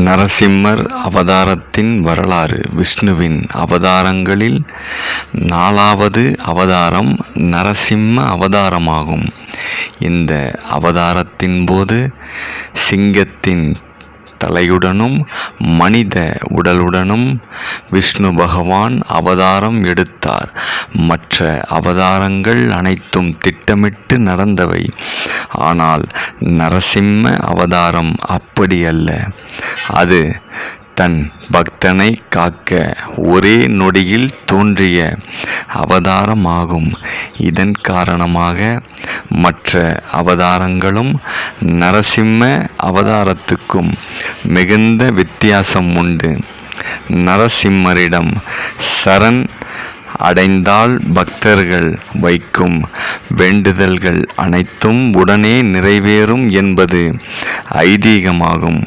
நரசிம்மர் அவதாரத்தின் வரலாறு. விஷ்ணுவின் அவதாரங்களில் 4வது அவதாரம் நரசிம்ம அவதாரமாகும். இந்த அவதாரத்தின் போது சிங்கத்தின் தலையுடனும் மனித உடலுடனும் விஷ்ணு பகவான் அவதாரம் எடுத்தார். மற்ற அவதாரங்கள் அனைத்தும் திட்டமிட்டு நடந்தவை. ஆனால் நரசிம்ம அவதாரம் அப்படி அல்ல. அது தன் பக்தனை காக்க ஒரே நொடியில் தோன்றிய அவதாரமாகும். இதன் காரணமாக மற்ற அவதாரங்களும் நரசிம்ம அவதாரத்துக்கும் மிகுந்த வித்தியாசம் உண்டு. நரசிம்மரிடம் சரண் அடைந்தால் பக்தர்கள் வைக்கும் வேண்டுதல்கள் அனைத்தும் உடனே நிறைவேறும் என்பது ஐதீகமாகும்.